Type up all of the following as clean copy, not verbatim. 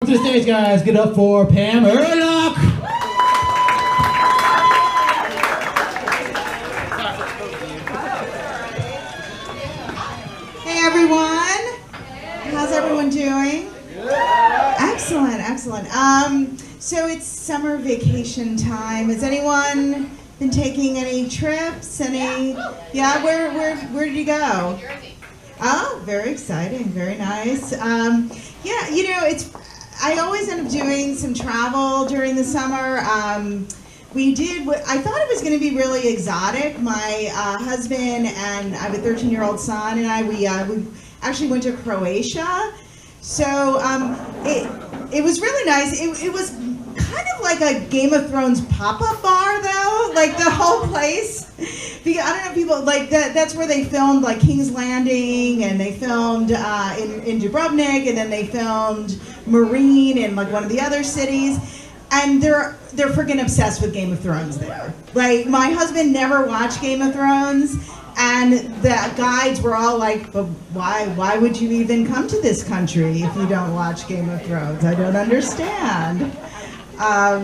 to the stage, guys. Get up for Pam Erlock. Hey, everyone. How's everyone doing? Excellent, excellent. So it's summer vacation time. Has anyone been taking any trips? Yeah, where did you go? Oh, very exciting, very nice. Yeah, you know, I always end up doing some travel during the summer. I thought it was going to be really exotic. My husband and I have a 13-year-old son, and we actually went to Croatia. So it was really nice. It was kind of like a Game of Thrones pop-up bar, though, like the whole place. Because, I don't know, people, like, that's where they filmed, like, King's Landing, and they filmed in Dubrovnik, and then they filmed Marine in, like, one of the other cities. And they're freaking obsessed with Game of Thrones there. Like, my husband never watched Game of Thrones, and the guides were all like, but why would you even come to this country if you don't watch Game of Thrones? I don't understand.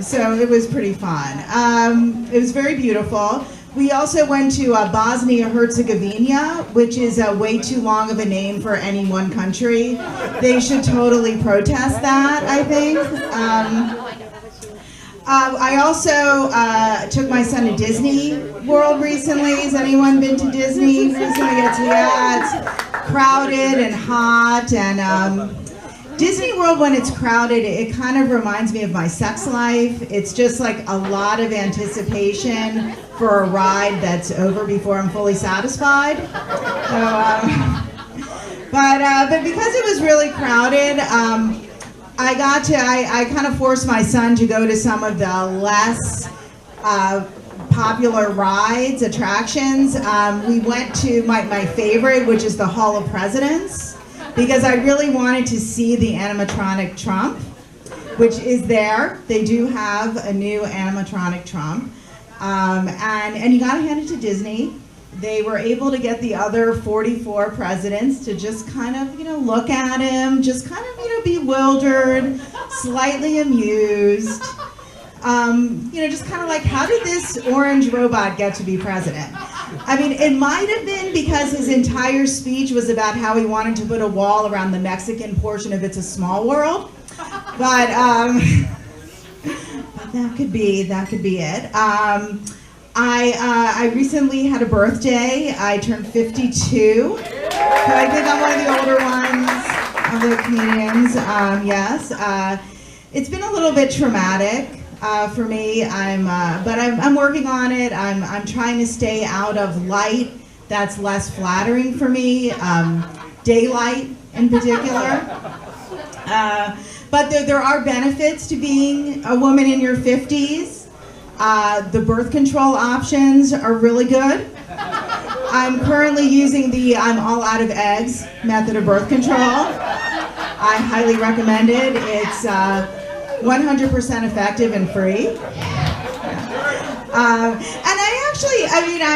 So it was pretty fun. It was very beautiful. We also went to Bosnia-Herzegovina, which is way too long of a name for any one country. They should totally protest that, I think. I also took my son to Disney World recently. Has anyone been to Disney recently? Yeah, it's crowded and hot. And Disney World, when it's crowded, it kind of reminds me of my sex life. It's just like a lot of anticipation for a ride that's over before I'm fully satisfied. So, but because it was really crowded, I kind of forced my son to go to some of the less popular rides, attractions. We went to my favorite, which is the Hall of Presidents, because I really wanted to see the animatronic Trump, which is there. They do have a new animatronic Trump. And you gotta hand it to Disney. They were able to get the other 44 presidents to just kind of, look at him, just kind of, bewildered, slightly amused. Just kind of like, how did this orange robot get to be president? I mean, it might have been because his entire speech was about how he wanted to put a wall around the Mexican portion of It's a Small World. But that could be it. I recently had a birthday. I turned 52. So I think I'm one of the older ones of the comedians. Yes. It's been a little bit traumatic for me. But I'm working on it. I'm trying to stay out of light that's less flattering for me. Daylight in particular. But there are benefits to being a woman in your 50s. The birth control options are really good. I'm currently using the I'm all out of eggs method of birth control. I highly recommend it. It's 100% effective and free. And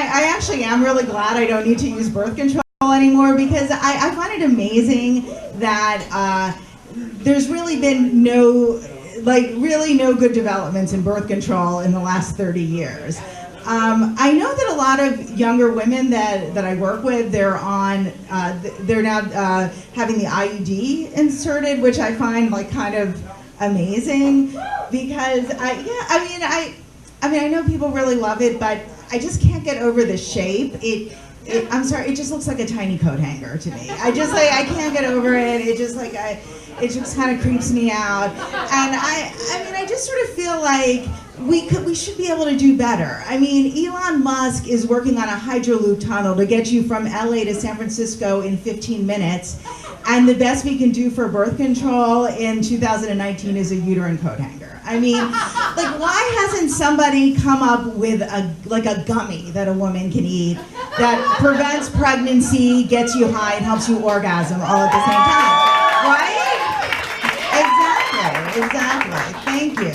I actually am really glad I don't need to use birth control anymore, because I find it amazing that there's really been no good developments in birth control in the last 30 years. I know that a lot of younger women that I work with, they're now having the IUD inserted, which I find like kind of amazing, because I know people really love it, but I just can't get over the shape. I'm sorry, it just looks like a tiny coat hanger to me. I can't get over it. It just kind of creeps me out. And I just sort of feel like we should be able to do better. I mean, Elon Musk is working on a Hyperloop tunnel to get you from LA to San Francisco in 15 minutes. And the best we can do for birth control in 2019 is a uterine coat hanger. I mean, like, why hasn't somebody come up with a gummy that a woman can eat that prevents pregnancy, gets you high, and helps you orgasm all at the same time? Right? Exactly. Thank you.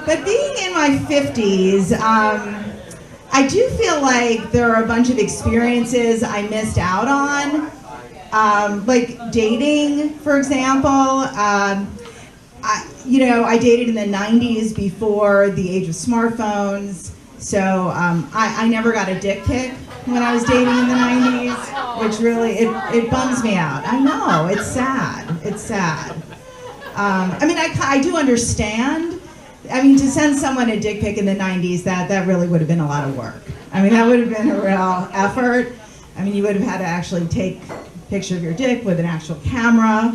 But being in my 50s, I do feel like there are a bunch of experiences I missed out on. Like dating, for example. I dated in the 90s before the age of smartphones, so I never got a dick pic when I was dating in the 90s, which really, it bums me out. I know, it's sad. It's sad. I do understand. To send someone a dick pic in the 90s, that really would have been a lot of work. That would have been a real effort. You would have had to actually take a picture of your dick with an actual camera.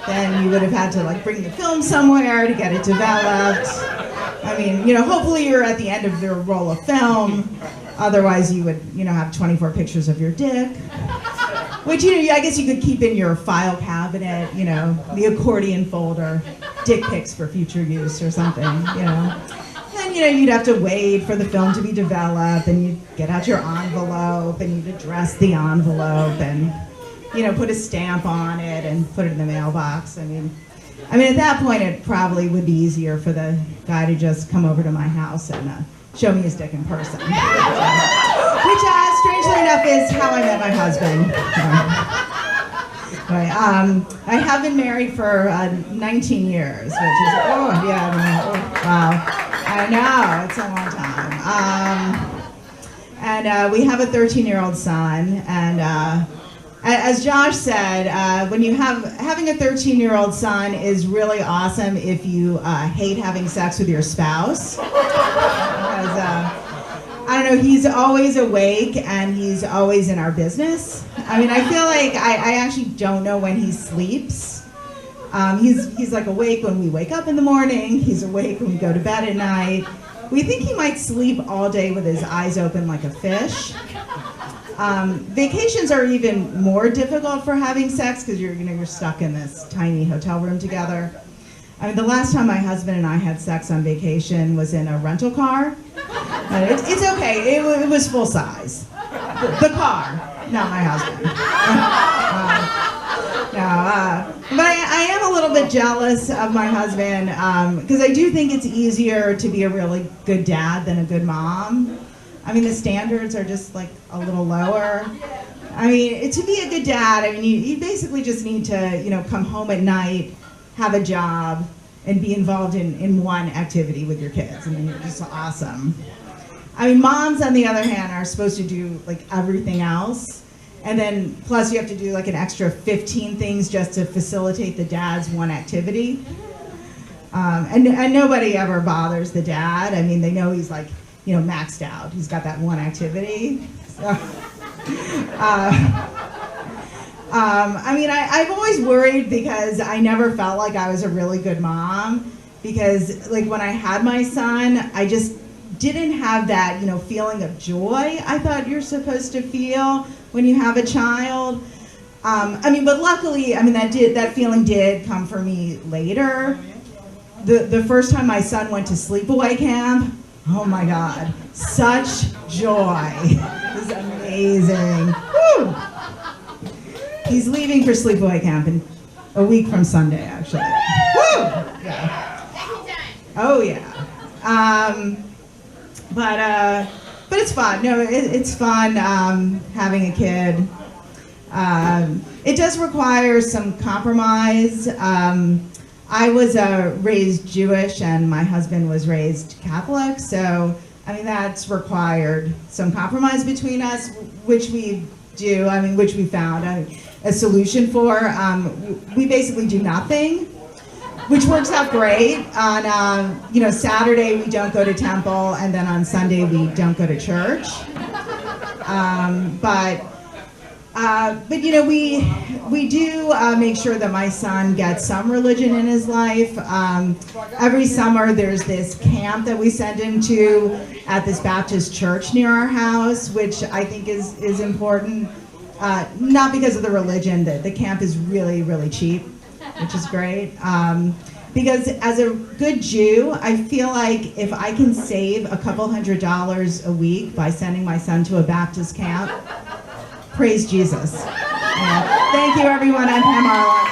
Then you would have had to bring the film somewhere to get it developed. Hopefully you're at the end of your roll of film. Otherwise you would, have 24 pictures of your dick. Which, I guess you could keep in your file cabinet, the accordion folder, dick pics for future use or something, And, you'd have to wait for the film to be developed, and you'd get out your envelope, and you'd address the envelope, and, put a stamp on it and put it in the mailbox. At that point, it probably would be easier for the guy to just come over to my house and show me his dick in person. Which, strangely enough, is how I met my husband. I have been married for 19 years, which is, wow, I know, it's a long time. And we have a 13-year-old son, and as Josh said, having a 13-year-old son is really awesome if you hate having sex with your spouse. Because, he's always awake and he's always in our business. I feel like I actually don't know when he sleeps. He's awake when we wake up in the morning. He's awake when we go to bed at night. We think he might sleep all day with his eyes open like a fish. Vacations are even more difficult for having sex because you're stuck in this tiny hotel room together. The last time my husband and I had sex on vacation was in a rental car. It's okay, it was full size. The car, not my husband. But I am a little bit jealous of my husband because I do think it's easier to be a really good dad than a good mom. The standards are just a little lower. To be a good dad, you basically just need to, come home at night, have a job, and be involved in one activity with your kids. You're just awesome. Moms, on the other hand, are supposed to do everything else. And then plus you have to do an extra 15 things just to facilitate the dad's one activity. And nobody ever bothers the dad. They know he's maxed out. He's got that one activity. So, I've always worried because I never felt like I was a really good mom because when I had my son, I just didn't have that, feeling of joy I thought you're supposed to feel when you have a child. But luckily, that feeling did come for me later. The first time my son went to sleepaway camp, oh my God, such joy. It was amazing. Woo! He's leaving for sleepaway camp in a week from Sunday, actually. Woo! Yeah. Oh yeah. But it's fun. No, it's fun having a kid. It does require some compromise. I was raised Jewish and my husband was raised Catholic, so that's required some compromise between us, which we do, which we found a solution for. We basically do nothing, which works out great. On Saturday we don't go to temple, and then on Sunday we don't go to church. We do make sure that my son gets some religion in his life. Every summer there's this camp that we send him to at this Baptist church near our house, which I think is important. Not because of the religion, the camp is really, really cheap, which is great. Because as a good Jew, I feel like if I can save a couple $100 a week by sending my son to a Baptist camp, praise Jesus. Thank you, everyone. I'm Pam Arlen.